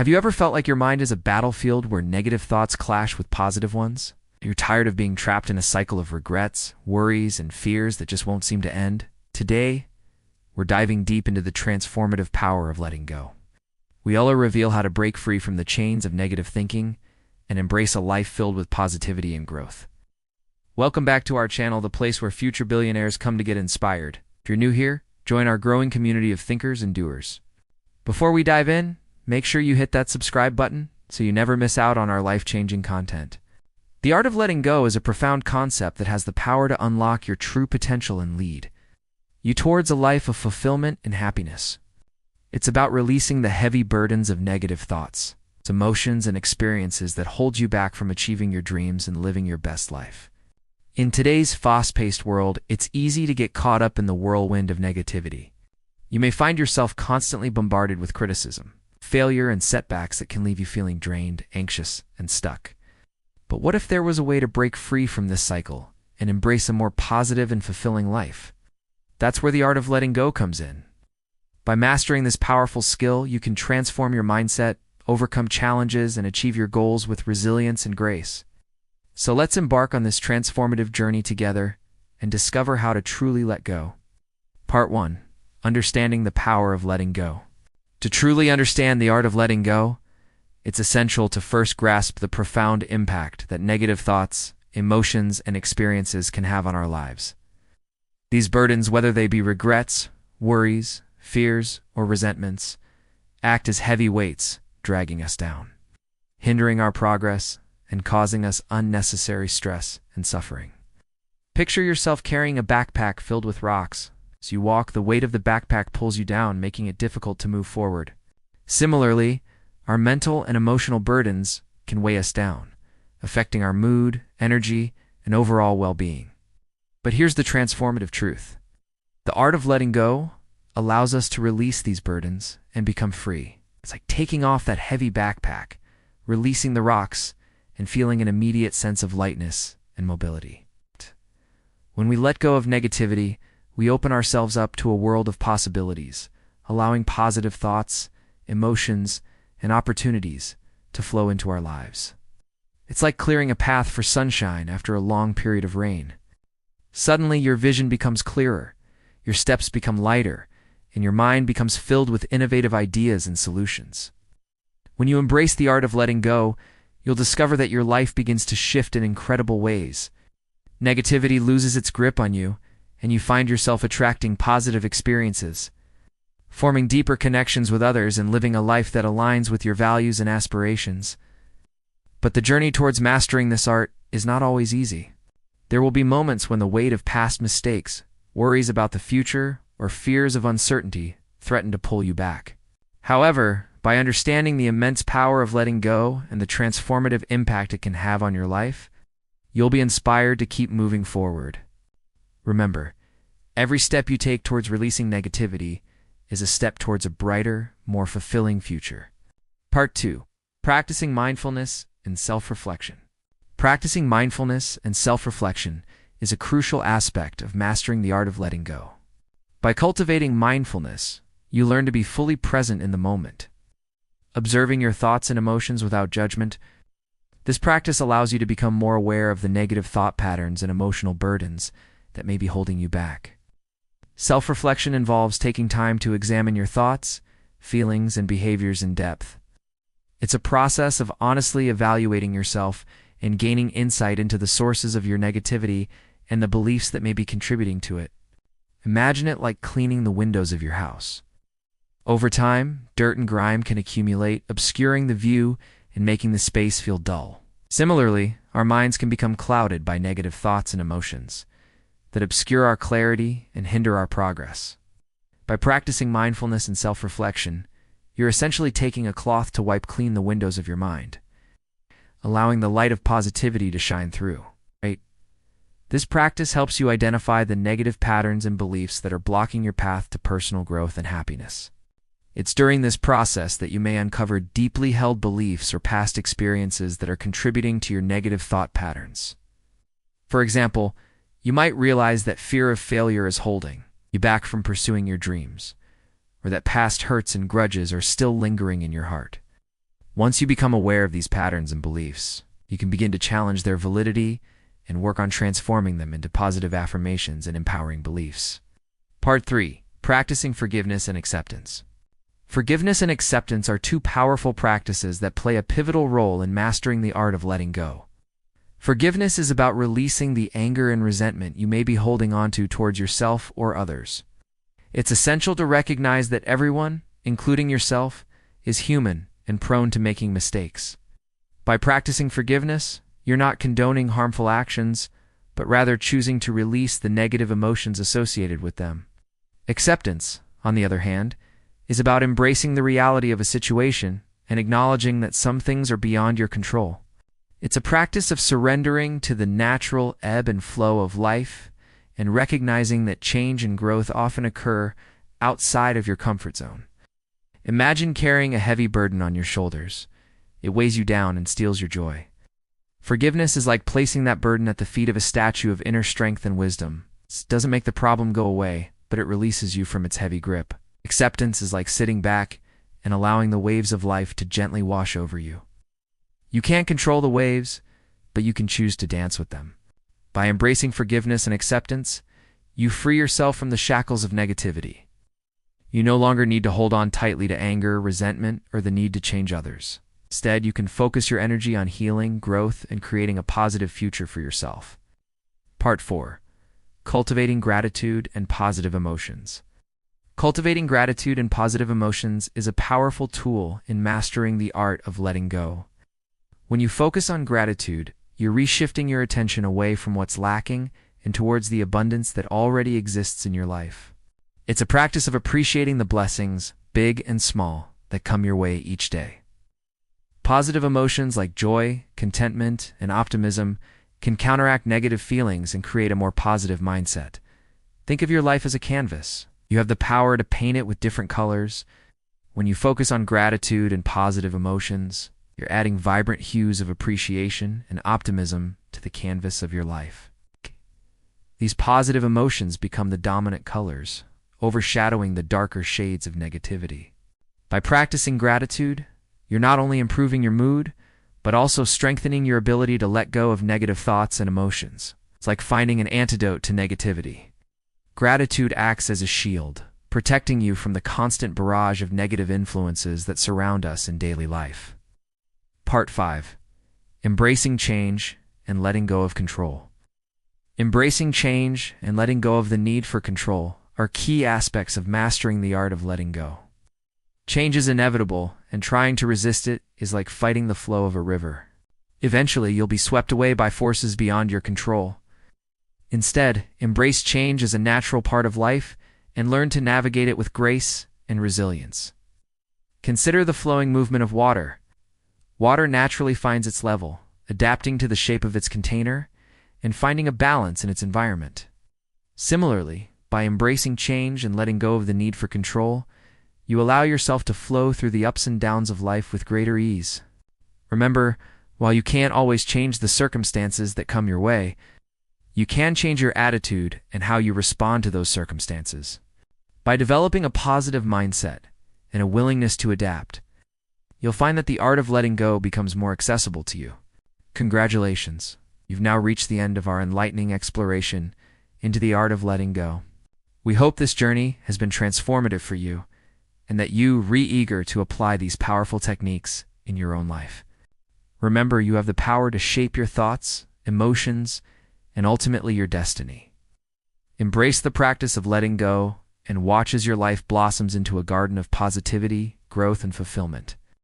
Have you ever felt like your mind is a battlefield where negative thoughts clash with positive ones? You're tired of being trapped in a cycle of regrets, worries, and fears that just won't seem to end? Today, we're diving deep into the transformative power of letting go. We'll reveal how to break free from the chains of negative thinking and embrace a life filled with positivity and growth. Welcome back to our channel, the place where future billionaires come to get inspired. If you're new here, join our growing community of thinkers and doers. Before we dive in, make sure you hit that subscribe button so you never miss out on our life-changing content. The art of letting go is a profound concept that has the power to unlock your true potential and lead you towards a life of fulfillment and happiness. It's about releasing the heavy burdens of negative thoughts, emotions, and experiences that hold you back from achieving your dreams and living your best life. In today's fast-paced world, it's easy to get caught up in the whirlwind of negativity. You may find yourself constantly bombarded with criticism, failure, and setbacks that can leave you feeling drained, anxious, and stuck. But what if there was a way to break free from this cycle and embrace a more positive and fulfilling life? That's where the art of letting go comes in. By mastering this powerful skill, you can transform your mindset, overcome challenges, and achieve your goals with resilience and grace. So let's embark on this transformative journey together and discover how to truly let go. Part 1. Understanding the power of letting go. To truly understand the art of letting go, it's essential to first grasp the profound impact that negative thoughts, emotions, and experiences can have on our lives. These burdens, whether they be regrets, worries, fears, or resentments, act as heavy weights, dragging us down, hindering our progress, and causing us unnecessary stress and suffering. Picture yourself carrying a backpack filled with rocks. As you walk, the weight of the backpack pulls you down, making it difficult to move forward. Similarly, our mental and emotional burdens can weigh us down, affecting our mood, energy, and overall well-being. But here's the transformative truth. The art of letting go allows us to release these burdens and become free. It's like taking off that heavy backpack, releasing the rocks, and feeling an immediate sense of lightness and mobility. When we let go of negativity, we open ourselves up to a world of possibilities, allowing positive thoughts, emotions, and opportunities to flow into our lives. It's like clearing a path for sunshine after a long period of rain. Suddenly, your vision becomes clearer, your steps become lighter, and your mind becomes filled with innovative ideas and solutions. When you embrace the art of letting go, you'll discover that your life begins to shift in incredible ways. Negativity loses its grip on you, and you find yourself attracting positive experiences, forming deeper connections with others, and living a life that aligns with your values and aspirations. But the journey towards mastering this art is not always easy. There will be moments when the weight of past mistakes, worries about the future, or fears of uncertainty threaten to pull you back. However, by understanding the immense power of letting go and the transformative impact it can have on your life, you'll be inspired to keep moving forward. Remember, every step you take towards releasing negativity is a step towards a brighter, more fulfilling future. Part 2. Practicing mindfulness and self-reflection. Practicing mindfulness and self-reflection is a crucial aspect of mastering the art of letting go. By cultivating mindfulness, you learn to be fully present in the moment, observing your thoughts and emotions without judgment. This practice allows you to become more aware of the negative thought patterns and emotional burdens that may be holding you back. Self-reflection involves taking time to examine your thoughts, feelings, and behaviors in depth. It's a process of honestly evaluating yourself and gaining insight into the sources of your negativity and the beliefs that may be contributing to it. Imagine it like cleaning the windows of your house. Over time, dirt and grime can accumulate, obscuring the view and making the space feel dull. Similarly, our minds can become clouded by negative thoughts and emotions that obscure our clarity and hinder our progress. By practicing mindfulness and self-reflection, you're essentially taking a cloth to wipe clean the windows of your mind, allowing the light of positivity to shine through. This practice helps you identify the negative patterns and beliefs that are blocking your path to personal growth and happiness. It's during this process that you may uncover deeply held beliefs or past experiences that are contributing to your negative thought patterns. For example, you might realize that fear of failure is holding you back from pursuing your dreams, or that past hurts and grudges are still lingering in your heart. Once you become aware of these patterns and beliefs, you can begin to challenge their validity and work on transforming them into positive affirmations and empowering beliefs. Part 3. Practicing forgiveness and acceptance. Forgiveness and acceptance are two powerful practices that play a pivotal role in mastering the art of letting go. Forgiveness is about releasing the anger and resentment you may be holding onto towards yourself or others. It's essential to recognize that everyone, including yourself, is human and prone to making mistakes. By practicing forgiveness, you're not condoning harmful actions, but rather choosing to release the negative emotions associated with them. Acceptance, on the other hand, is about embracing the reality of a situation and acknowledging that some things are beyond your control. It's a practice of surrendering to the natural ebb and flow of life and recognizing that change and growth often occur outside of your comfort zone. Imagine carrying a heavy burden on your shoulders. It weighs you down and steals your joy. Forgiveness is like placing that burden at the feet of a statue of inner strength and wisdom. It doesn't make the problem go away, but it releases you from its heavy grip. Acceptance is like sitting back and allowing the waves of life to gently wash over you. You can't control the waves, but you can choose to dance with them. By embracing forgiveness and acceptance, you free yourself from the shackles of negativity. You no longer need to hold on tightly to anger, resentment, or the need to change others. Instead, you can focus your energy on healing, growth, and creating a positive future for yourself. Part 4. Cultivating gratitude and positive emotions. Cultivating gratitude and positive emotions is a powerful tool in mastering the art of letting go. When you focus on gratitude, you're reshifting your attention away from what's lacking and towards the abundance that already exists in your life. It's a practice of appreciating the blessings, big and small, that come your way each day. Positive emotions like joy, contentment, and optimism can counteract negative feelings and create a more positive mindset. Think of your life as a canvas. You have the power to paint it with different colors. When you focus on gratitude and positive emotions, you're adding vibrant hues of appreciation and optimism to the canvas of your life. These positive emotions become the dominant colors, overshadowing the darker shades of negativity. By practicing gratitude, you're not only improving your mood, but also strengthening your ability to let go of negative thoughts and emotions. It's like finding an antidote to negativity. Gratitude acts as a shield, protecting you from the constant barrage of negative influences that surround us in daily life. Part 5. Embracing change and letting go of control. Embracing change and letting go of the need for control are key aspects of mastering the art of letting go. Change is inevitable, and trying to resist it is like fighting the flow of a river. Eventually, you'll be swept away by forces beyond your control. Instead, embrace change as a natural part of life and learn to navigate it with grace and resilience. Consider the flowing movement of water. Water naturally finds its level, adapting to the shape of its container and finding a balance in its environment. Similarly, by embracing change and letting go of the need for control, you allow yourself to flow through the ups and downs of life with greater ease. Remember, while you can't always change the circumstances that come your way, you can change your attitude and how you respond to those circumstances. By developing a positive mindset and a willingness to adapt, you'll find that the art of letting go becomes more accessible to you. Congratulations, you've now reached the end of our enlightening exploration into the art of letting go. We hope this journey has been transformative for you and that you are eager to apply these powerful techniques in your own life. Remember, you have the power to shape your thoughts, emotions, and ultimately your destiny. Embrace the practice of letting go and watch as your life blossoms into a garden of positivity, growth, and fulfillment.